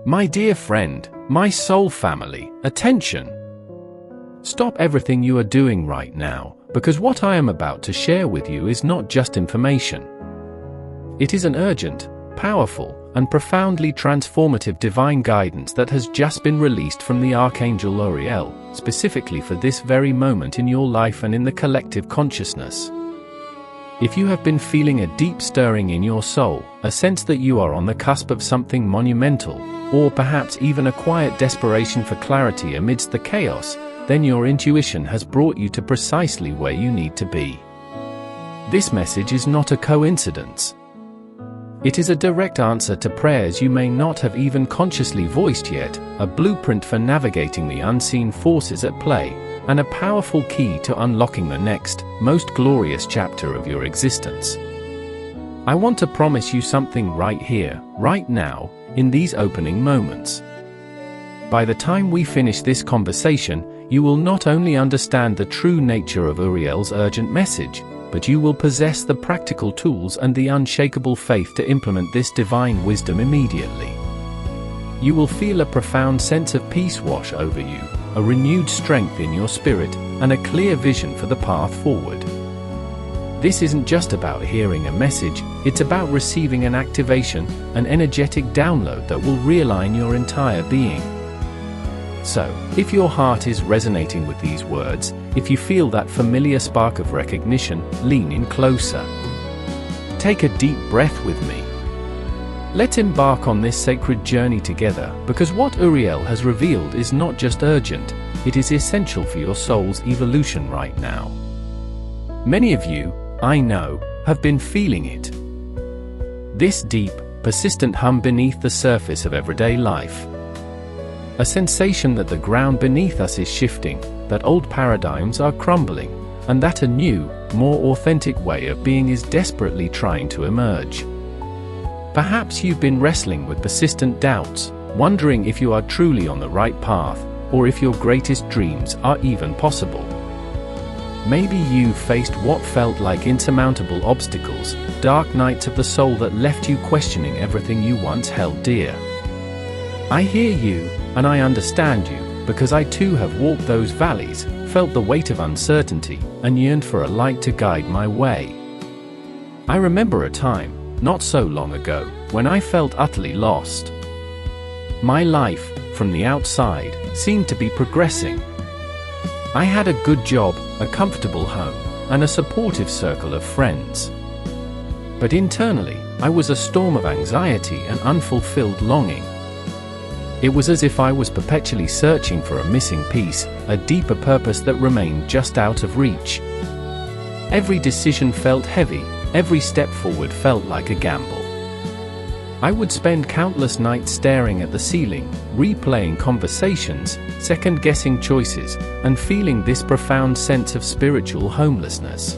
My dear friend, my soul family, attention! Stop everything you are doing right now, because what I am about to share with you is not just information. It is an urgent, powerful, and profoundly transformative divine guidance that has just been released from the Archangel Uriel, specifically for this very moment in your life and in the collective consciousness. If you have been feeling a deep stirring in your soul, a sense that you are on the cusp of something monumental, or perhaps even a quiet desperation for clarity amidst the chaos, then your intuition has brought you to precisely where you need to be. This message is not a coincidence. It is a direct answer to prayers you may not have even consciously voiced yet, a blueprint for navigating the unseen forces at play, and a powerful key to unlocking the next, most glorious chapter of your existence. I want to promise you something right here, right now, in these opening moments. By the time we finish this conversation, you will not only understand the true nature of Uriel's urgent message, but you will possess the practical tools and the unshakable faith to implement this divine wisdom immediately. You will feel a profound sense of peace wash over you, a renewed strength in your spirit, and a clear vision for the path forward. This isn't just about hearing a message, it's about receiving an activation, an energetic download that will realign your entire being. So, if your heart is resonating with these words, if you feel that familiar spark of recognition, lean in closer. Take a deep breath with me. Let's embark on this sacred journey together, because what Uriel has revealed is not just urgent, it is essential for your soul's evolution right now. Many of you, I know, have been feeling it. This deep, persistent hum beneath the surface of everyday life. A sensation that the ground beneath us is shifting, that old paradigms are crumbling, and that a new, more authentic way of being is desperately trying to emerge. Perhaps you've been wrestling with persistent doubts, wondering if you are truly on the right path, or if your greatest dreams are even possible. Maybe you faced what felt like insurmountable obstacles, dark nights of the soul that left you questioning everything you once held dear. I hear you, and I understand you, because I too have walked those valleys, felt the weight of uncertainty, and yearned for a light to guide my way. I remember a time, not so long ago, when I felt utterly lost. My life, from the outside, seemed to be progressing. I had a good job, a comfortable home, and a supportive circle of friends. But internally, I was a storm of anxiety and unfulfilled longing. It was as if I was perpetually searching for a missing piece, a deeper purpose that remained just out of reach. Every decision felt heavy, every step forward felt like a gamble. I would spend countless nights staring at the ceiling, replaying conversations, second-guessing choices, and feeling this profound sense of spiritual homelessness.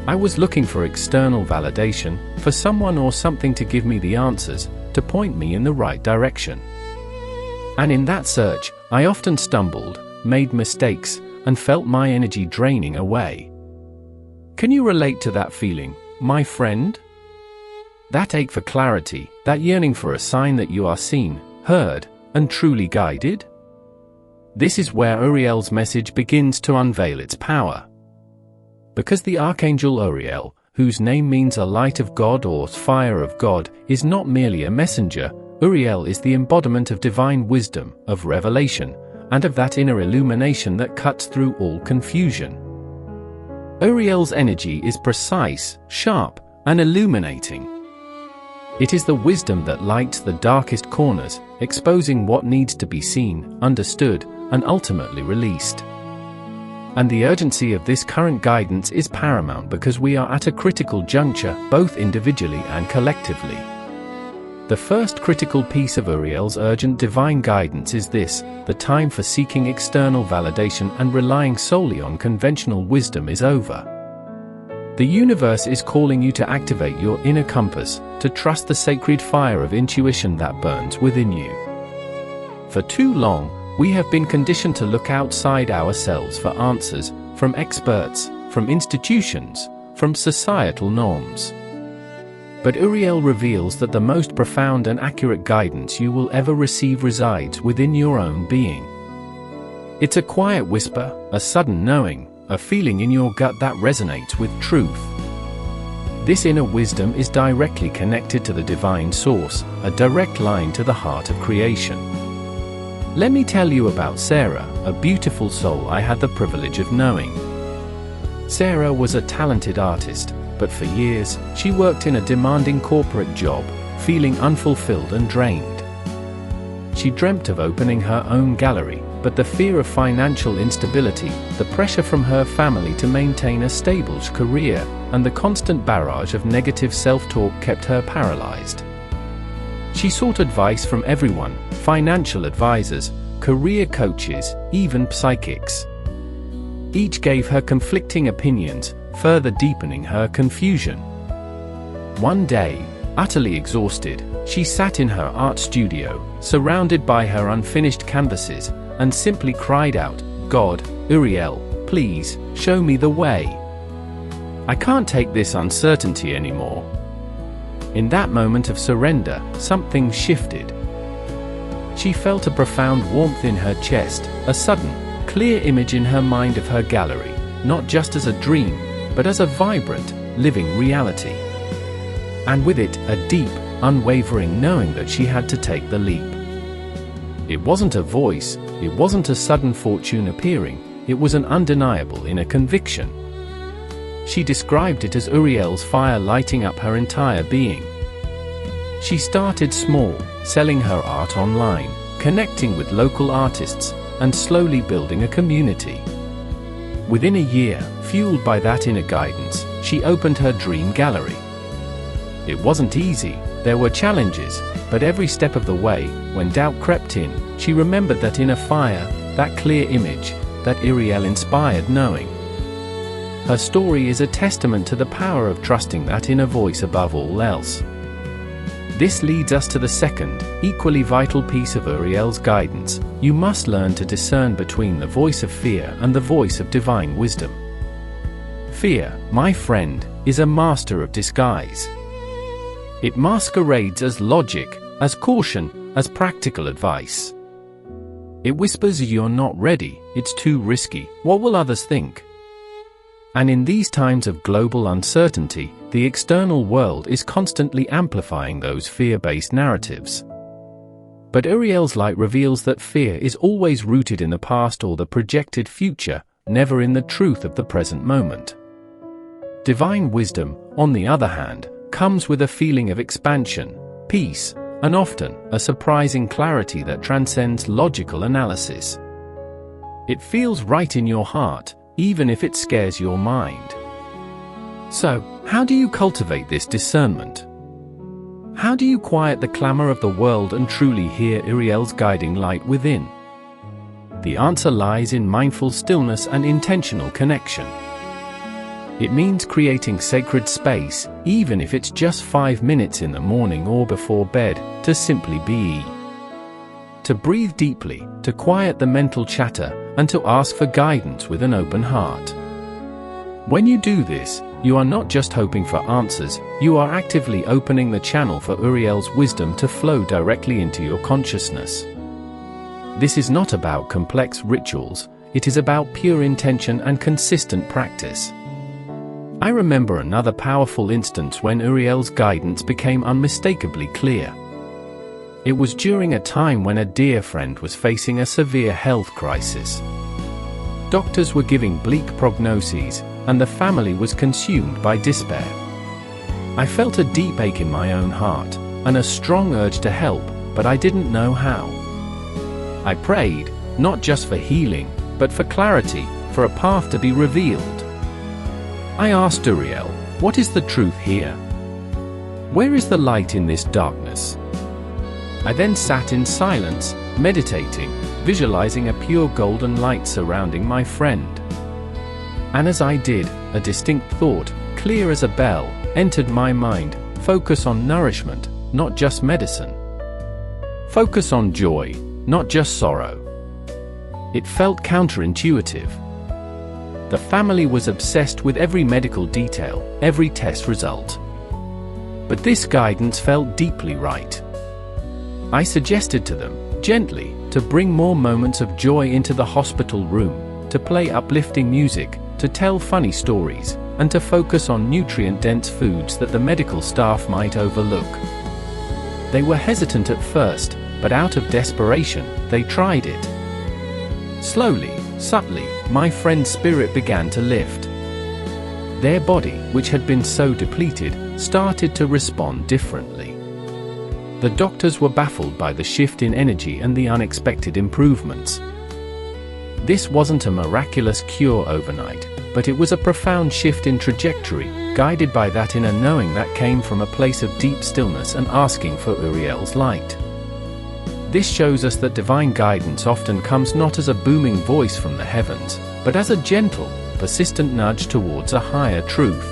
I was looking for external validation, for someone or something to give me the answers, to point me in the right direction. And in that search, I often stumbled, made mistakes, and felt my energy draining away. Can you relate to that feeling, my friend? That ache for clarity, that yearning for a sign that you are seen, heard, and truly guided? This is where Uriel's message begins to unveil its power. Because the Archangel Uriel, whose name means a light of God or fire of God, is not merely a messenger, Uriel is the embodiment of divine wisdom, of revelation, and of that inner illumination that cuts through all confusion. Uriel's energy is precise, sharp, and illuminating. It is the wisdom that lights the darkest corners, exposing what needs to be seen, understood, and ultimately released. And the urgency of this current guidance is paramount because we are at a critical juncture, both individually and collectively. The first critical piece of Uriel's urgent divine guidance is this: the time for seeking external validation and relying solely on conventional wisdom is over. The universe is calling you to activate your inner compass, to trust the sacred fire of intuition that burns within you. For too long, we have been conditioned to look outside ourselves for answers, from experts, from institutions, from societal norms. But Uriel reveals that the most profound and accurate guidance you will ever receive resides within your own being. It's a quiet whisper, a sudden knowing, a feeling in your gut that resonates with truth. This inner wisdom is directly connected to the divine source, a direct line to the heart of creation. Let me tell you about Sarah, a beautiful soul I had the privilege of knowing. Sarah was a talented artist, but for years, she worked in a demanding corporate job, feeling unfulfilled and drained. She dreamt of opening her own gallery, but the fear of financial instability, the pressure from her family to maintain a stable career, and the constant barrage of negative self-talk kept her paralyzed. She sought advice from everyone: financial advisors, career coaches, even psychics. Each gave her conflicting opinions, further deepening her confusion. One day, utterly exhausted, she sat in her art studio, surrounded by her unfinished canvases, and simply cried out, "God, Uriel, please, show me the way. I can't take this uncertainty anymore." In that moment of surrender, something shifted. She felt a profound warmth in her chest, a sudden, clear image in her mind of her gallery, not just as a dream, but as a vibrant, living reality. And with it, a deep, unwavering knowing that she had to take the leap. It wasn't a voice, it wasn't a sudden fortune appearing, it was an undeniable inner conviction. She described it as Uriel's fire lighting up her entire being. She started small, selling her art online, connecting with local artists, and slowly building a community. Within a year, fueled by that inner guidance, she opened her dream gallery. It wasn't easy, there were challenges, but every step of the way, when doubt crept in, she remembered that inner fire, that clear image, that Uriel-inspired knowing. Her story is a testament to the power of trusting that inner voice above all else. This leads us to the second, equally vital piece of Uriel's guidance: you must learn to discern between the voice of fear and the voice of divine wisdom. Fear, my friend, is a master of disguise. It masquerades as logic, as caution, as practical advice. It whispers you're not ready, it's too risky, what will others think? And in these times of global uncertainty, the external world is constantly amplifying those fear-based narratives. But Uriel's light reveals that fear is always rooted in the past or the projected future, never in the truth of the present moment. Divine wisdom, on the other hand, comes with a feeling of expansion, peace, and often a surprising clarity that transcends logical analysis. It feels right in your heart, even if it scares your mind. So, how do you cultivate this discernment? How do you quiet the clamor of the world and truly hear Uriel's guiding light within? The answer lies in mindful stillness and intentional connection. It means creating sacred space, even if it's just 5 minutes in the morning or before bed, to simply be. To breathe deeply, to quiet the mental chatter, and to ask for guidance with an open heart. When you do this, you are not just hoping for answers, you are actively opening the channel for Uriel's wisdom to flow directly into your consciousness. This is not about complex rituals, it is about pure intention and consistent practice. I remember another powerful instance when Uriel's guidance became unmistakably clear. It was during a time when a dear friend was facing a severe health crisis. Doctors were giving bleak prognoses, and the family was consumed by despair. I felt a deep ache in my own heart, and a strong urge to help, but I didn't know how. I prayed, not just for healing, but for clarity, for a path to be revealed. I asked Uriel, what is the truth here? Where is the light in this darkness? I then sat in silence, meditating, visualizing a pure golden light surrounding my friend. And as I did, a distinct thought, clear as a bell, entered my mind: focus on nourishment, not just medicine. Focus on joy, not just sorrow. It felt counterintuitive. The family was obsessed with every medical detail, every test result. But this guidance felt deeply right. I suggested to them, gently, to bring more moments of joy into the hospital room, to play uplifting music, to tell funny stories, and to focus on nutrient-dense foods that the medical staff might overlook. They were hesitant at first, but out of desperation, they tried it. Slowly, subtly, my friend's spirit began to lift. Their body, which had been so depleted, started to respond differently. The doctors were baffled by the shift in energy and the unexpected improvements. This wasn't a miraculous cure overnight, but it was a profound shift in trajectory, guided by that inner knowing that came from a place of deep stillness and asking for Uriel's light. This shows us that divine guidance often comes not as a booming voice from the heavens, but as a gentle, persistent nudge towards a higher truth.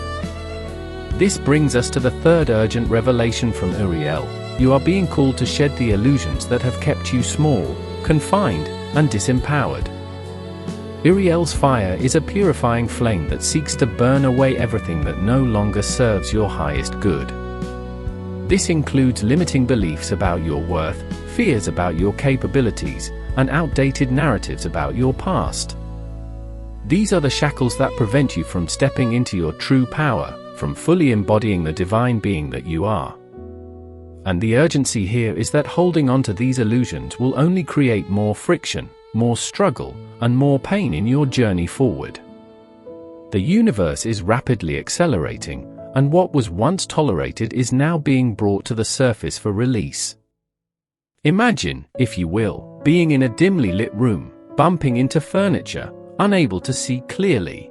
This brings us to the third urgent revelation from Uriel. You are being called to shed the illusions that have kept you small, confined, and disempowered. Uriel's fire is a purifying flame that seeks to burn away everything that no longer serves your highest good. This includes limiting beliefs about your worth, fears about your capabilities, and outdated narratives about your past. These are the shackles that prevent you from stepping into your true power, from fully embodying the divine being that you are. And the urgency here is that holding on to these illusions will only create more friction, more struggle, and more pain in your journey forward. The universe is rapidly accelerating, and what was once tolerated is now being brought to the surface for release. Imagine, if you will, being in a dimly lit room, bumping into furniture, unable to see clearly.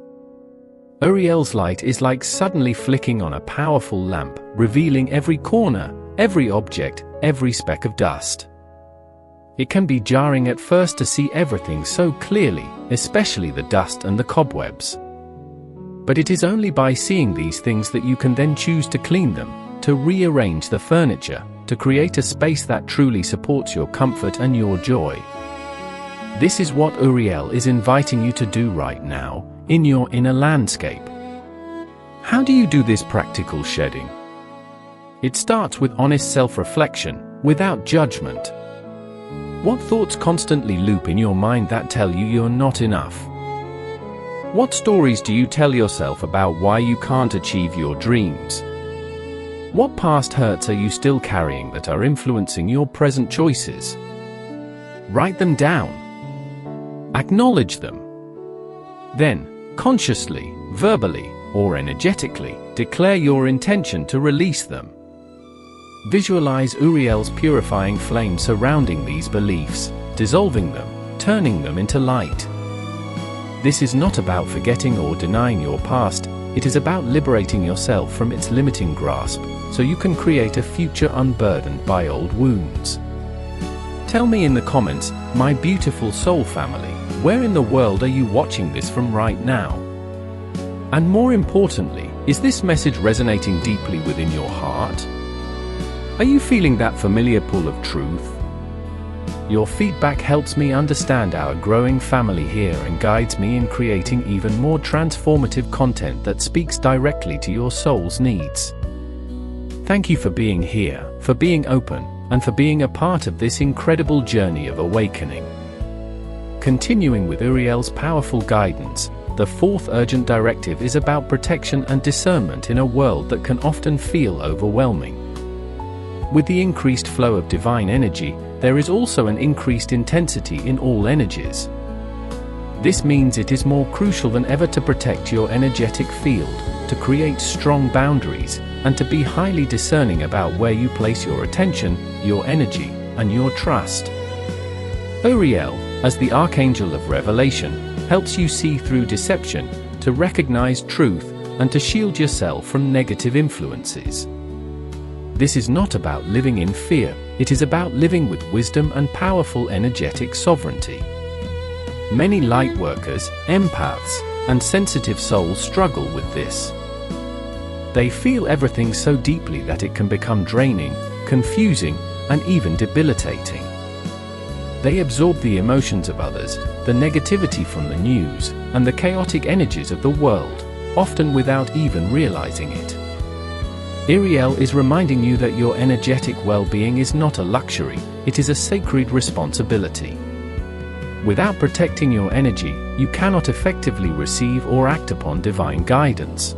Uriel's light is like suddenly flicking on a powerful lamp, revealing every corner, every object, every speck of dust. It can be jarring at first to see everything so clearly, especially the dust and the cobwebs. But it is only by seeing these things that you can then choose to clean them, to rearrange the furniture, to create a space that truly supports your comfort and your joy. This is what Uriel is inviting you to do right now, in your inner landscape. How do you do this practical shedding? It starts with honest self-reflection, without judgment. What thoughts constantly loop in your mind that tell you you're not enough? What stories do you tell yourself about why you can't achieve your dreams? What past hurts are you still carrying that are influencing your present choices? Write them down. Acknowledge them. Then, consciously, verbally, or energetically, declare your intention to release them. Visualize Uriel's purifying flame surrounding these beliefs, dissolving them, turning them into light. This is not about forgetting or denying your past, it is about liberating yourself from its limiting grasp, so you can create a future unburdened by old wounds. Tell me in the comments, my beautiful soul family, where in the world are you watching this from right now? And more importantly, is this message resonating deeply within your heart? Are you feeling that familiar pull of truth? Your feedback helps me understand our growing family here and guides me in creating even more transformative content that speaks directly to your soul's needs. Thank you for being here, for being open, and for being a part of this incredible journey of awakening. Continuing with Uriel's powerful guidance, the fourth urgent directive is about protection and discernment in a world that can often feel overwhelming. With the increased flow of divine energy, there is also an increased intensity in all energies. This means it is more crucial than ever to protect your energetic field, to create strong boundaries, and to be highly discerning about where you place your attention, your energy, and your trust. Uriel, as the Archangel of Revelation, helps you see through deception, to recognize truth, and to shield yourself from negative influences. This is not about living in fear, it is about living with wisdom and powerful energetic sovereignty. Many light workers, empaths, and sensitive souls struggle with this. They feel everything so deeply that it can become draining, confusing, and even debilitating. They absorb the emotions of others, the negativity from the news, and the chaotic energies of the world, often without even realizing it. Uriel is reminding you that your energetic well-being is not a luxury, it is a sacred responsibility. Without protecting your energy, you cannot effectively receive or act upon divine guidance.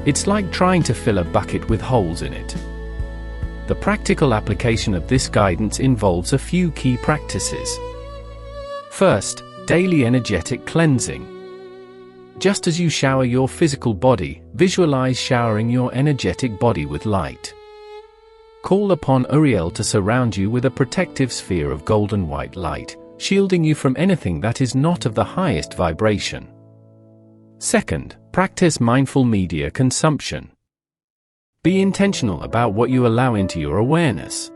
It's like trying to fill a bucket with holes in it. The practical application of this guidance involves a few key practices. First, daily energetic cleansing. Just as you shower your physical body, visualize showering your energetic body with light. Call upon Uriel to surround you with a protective sphere of golden white light, shielding you from anything that is not of the highest vibration. Second, practice mindful media consumption. Be intentional about what you allow into your awareness.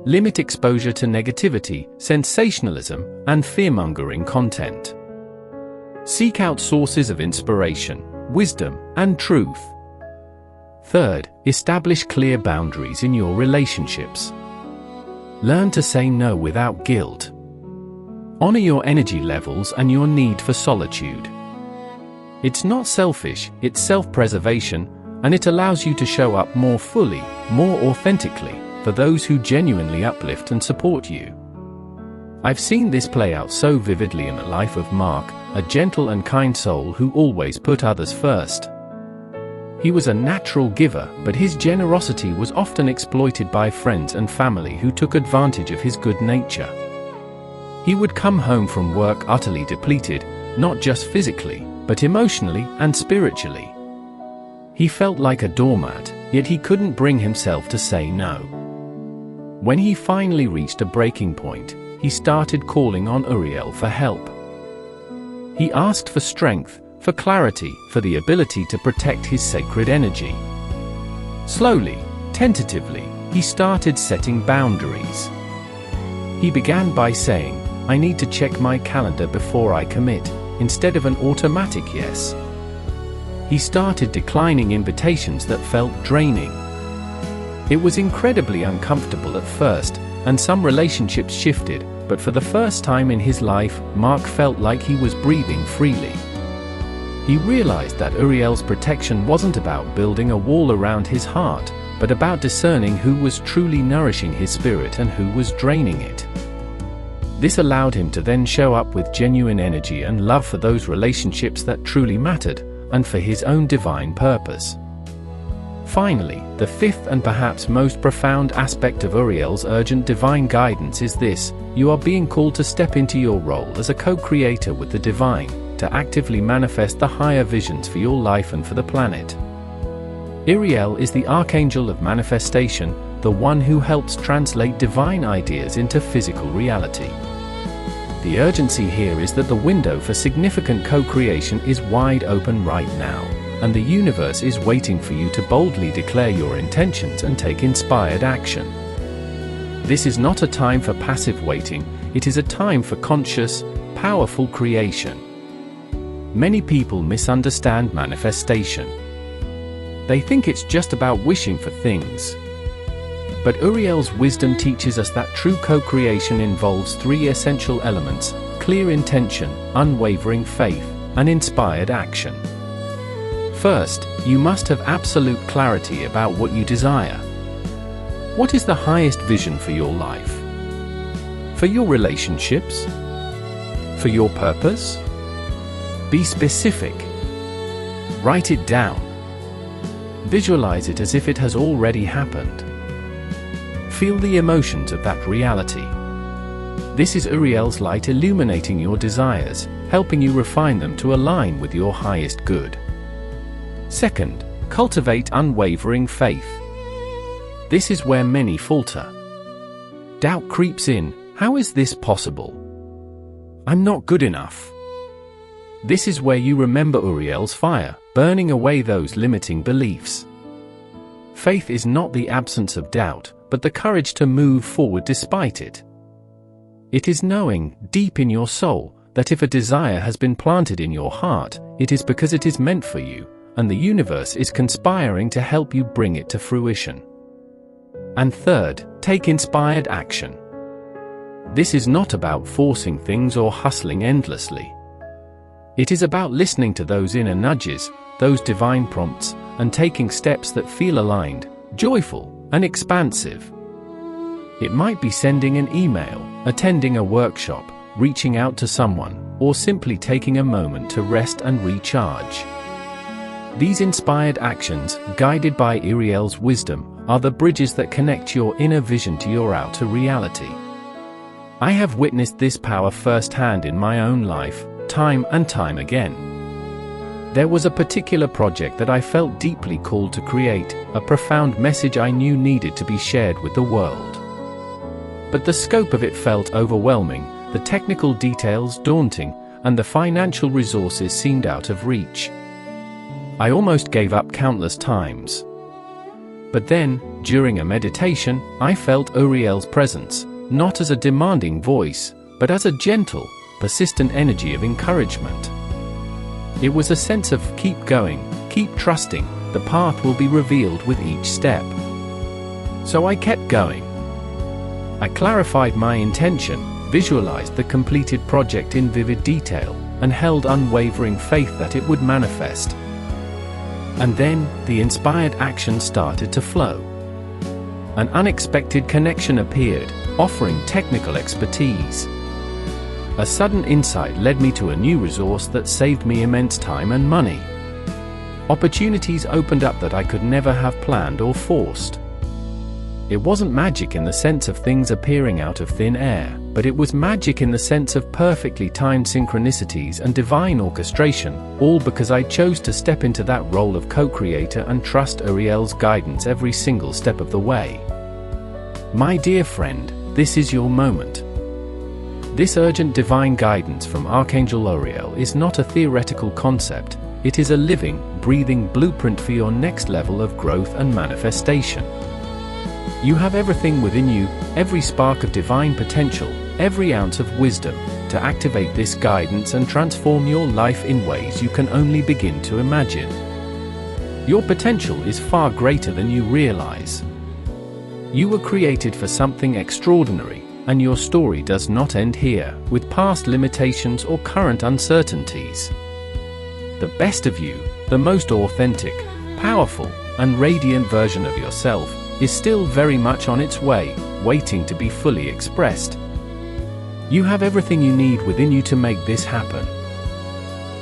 Limit exposure to negativity, sensationalism, and fear-mongering content. Seek out sources of inspiration, wisdom, and truth. Third, establish clear boundaries in your relationships. Learn to say no without guilt. Honor your energy levels and your need for solitude. It's not selfish, it's self-preservation, and it allows you to show up more fully, more authentically, for those who genuinely uplift and support you. I've seen this play out so vividly in the life of Mark, a gentle and kind soul who always put others first. He was a natural giver, but his generosity was often exploited by friends and family who took advantage of his good nature. He would come home from work utterly depleted, not just physically, but emotionally and spiritually. He felt like a doormat, yet he couldn't bring himself to say no. When he finally reached a breaking point, he started calling on Uriel for help. He asked for strength, for clarity, for the ability to protect his sacred energy. Slowly, tentatively, he started setting boundaries. He began by saying, "I need to check my calendar before I commit," instead of an automatic yes. He started declining invitations that felt draining. It was incredibly uncomfortable at first, and some relationships shifted, but for the first time in his life, Mark felt like he was breathing freely. He realized that Uriel's protection wasn't about building a wall around his heart, but about discerning who was truly nourishing his spirit and who was draining it. This allowed him to then show up with genuine energy and love for those relationships that truly mattered, and for his own divine purpose. Finally, the fifth and perhaps most profound aspect of Uriel's urgent divine guidance is this: you are being called to step into your role as a co-creator with the divine, to actively manifest the higher visions for your life and for the planet. Uriel is the Archangel of manifestation, the one who helps translate divine ideas into physical reality. The urgency here is that the window for significant co-creation is wide open right now, and the universe is waiting for you to boldly declare your intentions and take inspired action. This is not a time for passive waiting, it is a time for conscious, powerful creation. Many people misunderstand manifestation. They think it's just about wishing for things. But Uriel's wisdom teaches us that true co-creation involves three essential elements: clear intention, unwavering faith, and inspired action. First, you must have absolute clarity about what you desire. What is the highest vision for your life? For your relationships? For your purpose? Be specific. Write it down. Visualize it as if it has already happened. Feel the emotions of that reality. This is Uriel's light illuminating your desires, helping you refine them to align with your highest good. Second, cultivate unwavering faith. This is where many falter. Doubt creeps in. How is this possible? I'm not good enough. This is where you remember Uriel's fire, burning away those limiting beliefs. Faith is not the absence of doubt, but the courage to move forward despite it. It is knowing, deep in your soul, that if a desire has been planted in your heart, it is because it is meant for you, and the universe is conspiring to help you bring it to fruition. And third, take inspired action. This is not about forcing things or hustling endlessly. It is about listening to those inner nudges, those divine prompts, and taking steps that feel aligned, joyful, and expansive. It might be sending an email, attending a workshop, reaching out to someone, or simply taking a moment to rest and recharge. These inspired actions, guided by Uriel's wisdom, are the bridges that connect your inner vision to your outer reality. I have witnessed this power firsthand in my own life, time and time again. There was a particular project that I felt deeply called to create, a profound message I knew needed to be shared with the world. But the scope of it felt overwhelming, the technical details daunting, and the financial resources seemed out of reach. I almost gave up countless times. But then, during a meditation, I felt Uriel's presence, not as a demanding voice, but as a gentle, persistent energy of encouragement. It was a sense of keep going, keep trusting, the path will be revealed with each step. So I kept going. I clarified my intention, visualized the completed project in vivid detail, and held unwavering faith that it would manifest. And then, the inspired action started to flow. An unexpected connection appeared, offering technical expertise. A sudden insight led me to a new resource that saved me immense time and money. Opportunities opened up that I could never have planned or forced. It wasn't magic in the sense of things appearing out of thin air, but it was magic in the sense of perfectly timed synchronicities and divine orchestration, all because I chose to step into that role of co-creator and trust Uriel's guidance every single step of the way. My dear friend, this is your moment. This urgent divine guidance from Archangel Uriel is not a theoretical concept, it is a living, breathing blueprint for your next level of growth and manifestation. You have everything within you, every spark of divine potential, every ounce of wisdom, to activate this guidance and transform your life in ways you can only begin to imagine. Your potential is far greater than you realize. You were created for something extraordinary, and your story does not end here, with past limitations or current uncertainties. The best of you, the most authentic, powerful, and radiant version of yourself, is still very much on its way, waiting to be fully expressed. You have everything you need within you to make this happen.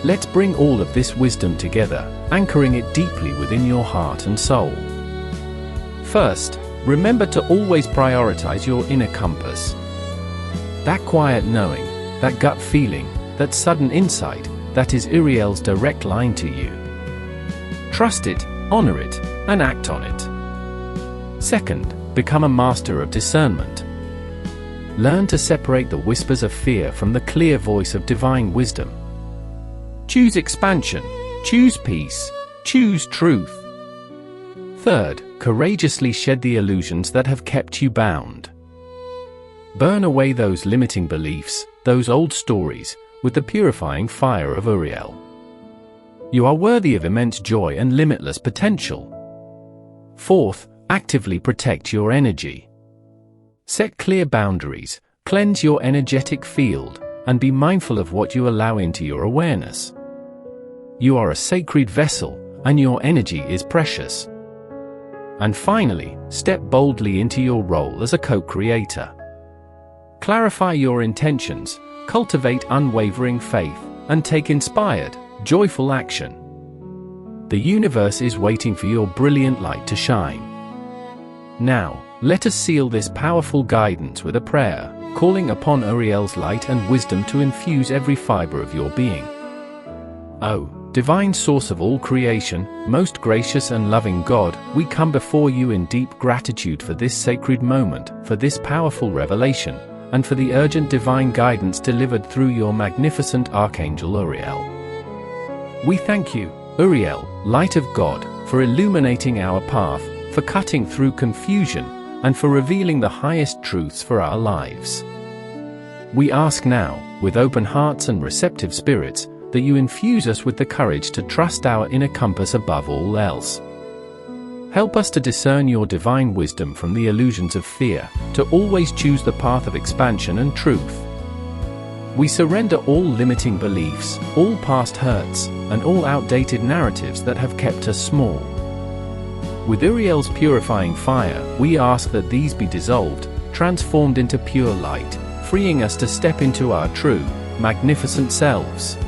Let's bring all of this wisdom together, anchoring it deeply within your heart and soul. First, remember to always prioritize your inner compass. That quiet knowing, that gut feeling, that sudden insight, that is Uriel's direct line to you. Trust it, honor it, and act on it. Second, become a master of discernment. Learn to separate the whispers of fear from the clear voice of divine wisdom. Choose expansion, choose peace, choose truth. Third, courageously shed the illusions that have kept you bound. Burn away those limiting beliefs, those old stories, with the purifying fire of Uriel. You are worthy of immense joy and limitless potential. Fourth, actively protect your energy. Set clear boundaries, cleanse your energetic field, and be mindful of what you allow into your awareness. You are a sacred vessel, and your energy is precious. And finally, step boldly into your role as a co-creator. Clarify your intentions, cultivate unwavering faith, and take inspired, joyful action. The universe is waiting for your brilliant light to shine. Now, let us seal this powerful guidance with a prayer, calling upon Uriel's light and wisdom to infuse every fiber of your being. O divine source of all creation, most gracious and loving God, we come before you in deep gratitude for this sacred moment, for this powerful revelation, and for the urgent divine guidance delivered through your magnificent Archangel Uriel. We thank you, Uriel, light of God, for illuminating our path, for cutting through confusion, and for revealing the highest truths for our lives. We ask now, with open hearts and receptive spirits, that you infuse us with the courage to trust our inner compass above all else. Help us to discern your divine wisdom from the illusions of fear, to always choose the path of expansion and truth. We surrender all limiting beliefs, all past hurts, and all outdated narratives that have kept us small. With Uriel's purifying fire, we ask that these be dissolved, transformed into pure light, freeing us to step into our true, magnificent selves.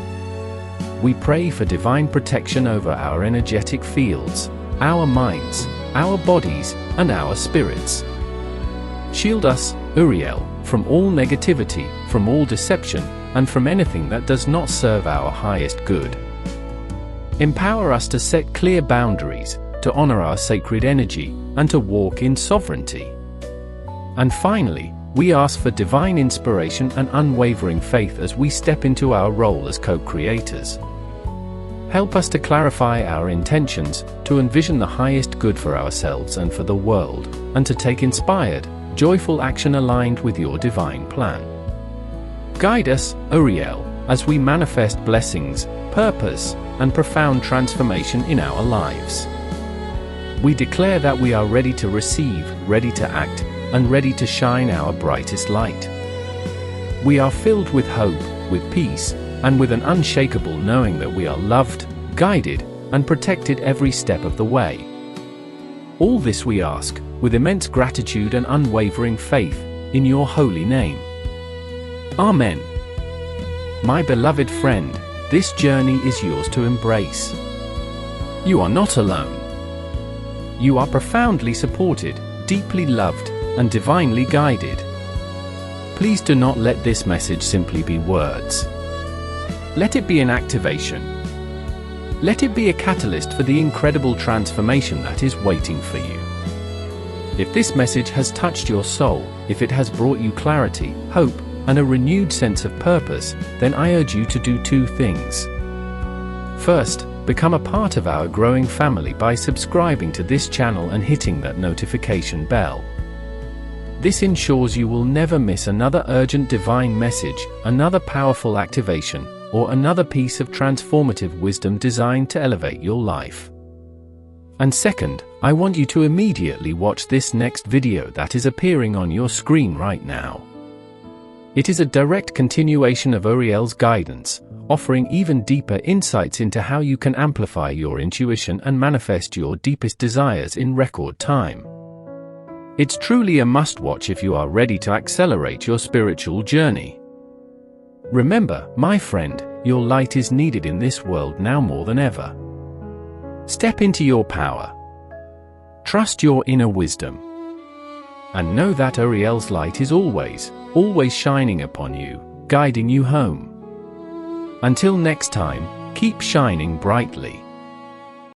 We pray for divine protection over our energetic fields, our minds, our bodies, and our spirits. Shield us, Uriel, from all negativity, from all deception, and from anything that does not serve our highest good. Empower us to set clear boundaries, to honor our sacred energy, and to walk in sovereignty. And finally, we ask for divine inspiration and unwavering faith as we step into our role as co-creators. Help us to clarify our intentions, to envision the highest good for ourselves and for the world, and to take inspired, joyful action aligned with your divine plan. Guide us, Uriel, as we manifest blessings, purpose, and profound transformation in our lives. We declare that we are ready to receive, ready to act, and ready to shine our brightest light. We are filled with hope, with peace, and with an unshakable knowing that we are loved, guided, and protected every step of the way. All this we ask, with immense gratitude and unwavering faith, in your holy name. Amen. My beloved friend, this journey is yours to embrace. You are not alone. You are profoundly supported, deeply loved, and divinely guided. Please do not let this message simply be words. Let it be an activation. Let it be a catalyst for the incredible transformation that is waiting for you. If this message has touched your soul, if it has brought you clarity, hope, and a renewed sense of purpose, then I urge you to do two things. First, become a part of our growing family by subscribing to this channel and hitting that notification bell. This ensures you will never miss another urgent divine message, another powerful activation, or another piece of transformative wisdom designed to elevate your life. And second, I want you to immediately watch this next video that is appearing on your screen right now. It is a direct continuation of Uriel's guidance, offering even deeper insights into how you can amplify your intuition and manifest your deepest desires in record time. It's truly a must-watch if you are ready to accelerate your spiritual journey. Remember, my friend, your light is needed in this world now more than ever. Step into your power. Trust your inner wisdom. And know that Uriel's light is always shining upon you, guiding you home. Until next time, keep shining brightly.